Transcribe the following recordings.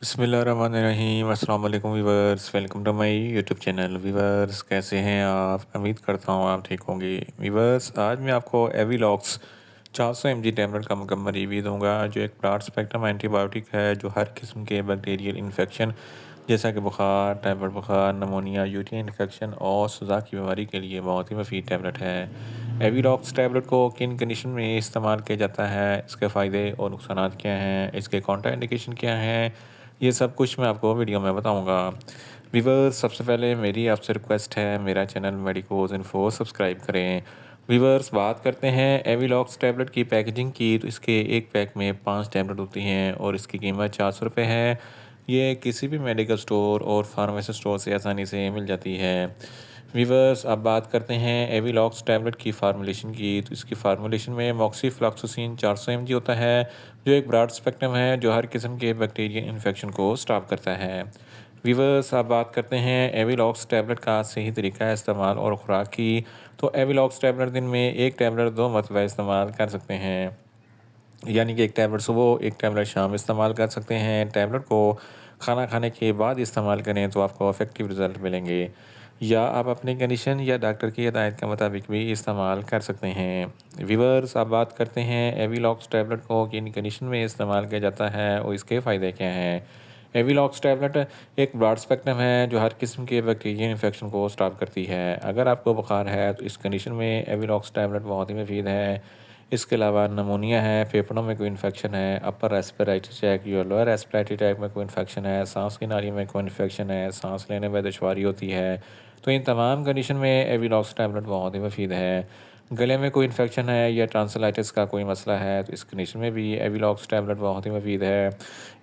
बिस्मिल्लाहिर्रहमानिर्रहीम अस्सलाम वालेकुम viewers, welcome to my YouTube channel. Viewers, कैसे हैं आप? उम्मीद करता हूँ आप ठीक होंगे। वीवर्स, आज मैं आपको एविलॉक्स 400 mg टैबलेट का मुकम्मल रिव्यू दूंगा, जो एक ब्रॉड स्पेक्ट्रम एंटीबायोटिक है जो हर किस्म के बैक्टीरियल इन्फेक्शन जैसा कि बुखार, टाइफाइड बुखार, नमोनिया, यूरिन इन्फेक्शन और सुजा की बीमारी के लिए बहुत ही मुफीद टैबलेट है। एविलॉक्स टैबलेट को किन कंडीशन में इस्तेमाल किया जाता है, इसके फ़ायदे और नुकसानात क्या हैं, इसके कॉन्ट्रा इंडिकेशन क्या हैं, ये सब कुछ मैं आपको वीडियो में बताऊंगा। व्यूवर्स, सबसे पहले मेरी आपसे रिक्वेस्ट है, मेरा चैनल मेडिकोज इन्फो सब्सक्राइब करें। व्यूवर्स, बात करते हैं एविलॉक्स टैबलेट की पैकेजिंग की, तो इसके एक पैक में 5 टैबलेट होती हैं और इसकी कीमत 400 रुपये है। ये किसी भी मेडिकल स्टोर और फार्मेसी स्टोर से आसानी से मिल जाती है। व्यूवर्स, अब बात करते हैं एविलॉक्स टैबलेट की फार्मूलेशन की, तो इसकी फार्मूलेशन में मॉक्सीफ्लॉक्सासिन 400 mg होता है, जो एक ब्रॉड स्पेक्ट्रम है जो हर किस्म के बैक्टीरियल इन्फेक्शन को स्टॉप करता है। व्यूवर्स, अब बात करते हैं एविलॉक्स टैबलेट का सही तरीका इस्तेमाल और खुराक की, तो एविलॉक्स टैबलेट दिन में एक टैबलेट 2 मरतबा इस्तेमाल कर सकते हैं, यानी कि एक टैबलेट सुबह, एक टैबलेट शाम इस्तेमाल कर सकते हैं। टैबलेट को खाना खाने के बाद इस्तेमाल करें तो आपको इफेक्टिव रिजल्ट मिलेंगे, या आप अपनी कंडीशन या डॉक्टर की हिदायत के मुताबिक भी इस्तेमाल कर सकते हैं। व्यूअर्स, अब बात करते हैं एविलॉक्स टैबलेट को किन कंडीशन में इस्तेमाल किया जाता है और इसके फ़ायदे क्या हैं। एविलॉक्स टैबलेट एक ब्रॉड स्पेक्ट्रम है जो हर किस्म के बैक्टीरियल इन्फेक्शन को स्टॉप करती है। अगर आपको बुखार है तो इस कंडीशन में एविलॉक्स टैबलेट बहुत ही मुफीद है। इसके अलावा नमोनिया है, फेफड़ों में कोई इन्फेक्शन है, अपर रेस्पिरेटरी ट्रैक या लोअर रेस्पिरेटरी ट्रैक में कोई इन्फेक्शन है, सांस की नालियों में कोई इन्फेक्शन है, सांस लेने में दुश्वारी होती है, तो इन तमाम कंडीशन में एविलॉक्स टैबलेट बहुत ही मुफीद है। गले में कोई इन्फेक्शन है या ट्रांसलाइटिस का कोई मसला है तो इस कंडीशन में भी एविलॉक्स टैबलेट बहुत ही मुफीद है।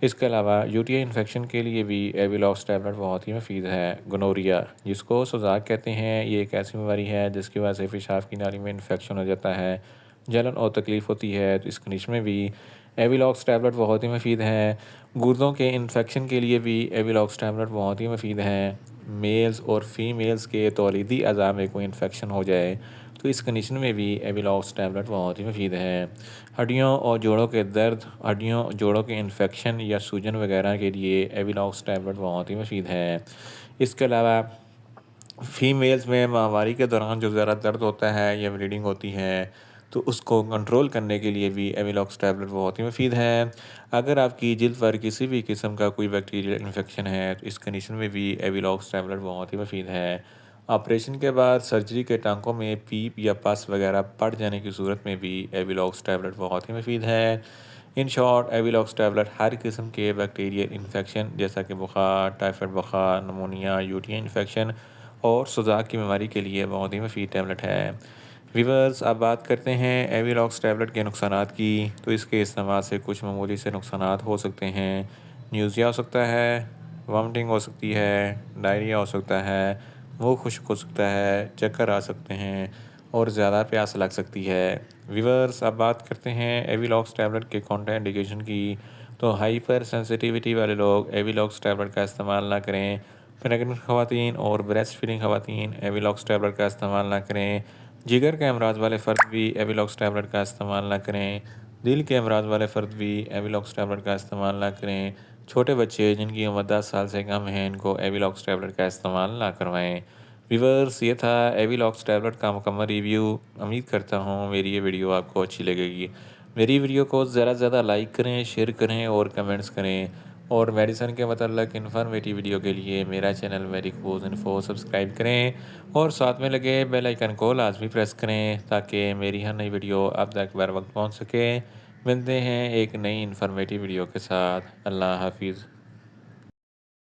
इसके अलावा यूटीआई इन्फेक्शन के लिए भी एविलॉक्स टैबलेट बहुत ही मुफीद है। गोनोरिया, जिसको सुजाक कहते हैं, ये एक ऐसी बीमारी है जिसकी वजह से पेशाब की नाली में इन्फेक्शन हो जाता है, जलन और तकलीफ़ होती है, तो इस कंडीशन में भी एविलॉक्स टैबलेट बहुत ही मुफीद है। गुर्दों के इन्फेक्शन के लिए भी एविलॉक्स टैबलेट बहुत ही मुफीद है। मेल्स और फीमेल्स के तौलीदी अज़ा में कोई इन्फेक्शन हो जाए तो इस कंडीशन में भी एविलॉक्स टैबलेट बहुत ही मुफीद है। हड्डियों और जोड़ों के दर्द, हड्डियों जोड़ों के इन्फेक्शन या सूजन वगैरह के लिए एविलॉक्स टैबलेट बहुत ही मुफीद है। इसके अलावा फीमेल्स में माहवारी के दौरान जो ज़रा दर्द होता है या ब्लीडिंग होती है, तो उसको कंट्रोल करने के लिए भी एविलॉक्स टैबलेट बहुत ही मुफीद है। अगर आपकी जिल्द पर किसी भी किस्म का कोई बैक्टीरियल इन्फेक्शन है तो इस कंडीशन में भी एविलॉक्स टैबलेट बहुत ही मुफीद है। ऑपरेशन के बाद सर्जरी के टांकों में पीप या पस वगैरह पड़ जाने की सूरत में भी एविलॉक्स टैबलेट बहुत ही मुफीद है। इन शॉर्ट, एविलॉक्स टैबलेट हर किस्म के बैक्टीरियल इन्फेक्शन जैसा कि बुखार, टाइफाइड बुखार, नमोनिया, यूरिन इन्फेक्शन और सुजाक की बीमारी के लिए बहुत ही मुफीद टैबलेट है। वीवर्स, अब बात करते हैं एविलॉक्स टैबलेट के नुकसानात की, तो इसके इस्तेमाल से कुछ मामूली से नुकसानात हो सकते हैं। न्यूज़िया हो सकता है, वॉमिटिंग हो सकती है, डायरिया हो सकता है, मुंह खुश्क हो सकता है, चक्कर आ सकते हैं और ज़्यादा प्यास लग सकती है। वीवर्स, अब बात करते हैं एविलॉक्स टैबलेट के कॉन्ट्रा इंडिकेशन की, तो हाइपर सेंसिटिविटी वाले लोग एविलॉक्स टैबलेट का इस्तेमाल ना करें। प्रेग्नेंट ख़वातीन और ब्रेस्ट फीडिंग ख़वातीन एविलॉक्स टैबलेट का इस्तेमाल ना करें। जिगर के अमराज वाले फ़र्द भी एविलॉक्स टैबलेट का इस्तेमाल ना करें। दिल के अमराज वाले फ़र्द भी एविलॉक्स टैबलेट का इस्तेमाल ना करें। छोटे बच्चे जिनकी उम्र 10 साल से कम है, इनको एविलॉक्स टैबलेट का इस्तेमाल ना करवाएं। व्यूअर्स, ये था एविलॉक्स टैबलेट का मुकम्मल रिव्यू। उम्मीद करता हूँ मेरी ये वीडियो आपको अच्छी लगेगी। मेरी वीडियो को ज़्यादा से ज़्यादा लाइक करें, शेयर करें और कमेंट्स करें, और मेडिसिन के मतलब इन्फॉर्मेटिव वीडियो के लिए मेरा चैनल मेडिकोज इन्फो सब्सक्राइब करें और साथ में लगे बेल आइकन को लाजमी प्रेस करें ताकि मेरी हर नई वीडियो आप तक बर वक्त पहुँच सके। मिलते हैं एक नई इन्फॉर्मेटिव वीडियो के साथ। अल्लाह हाफिज़।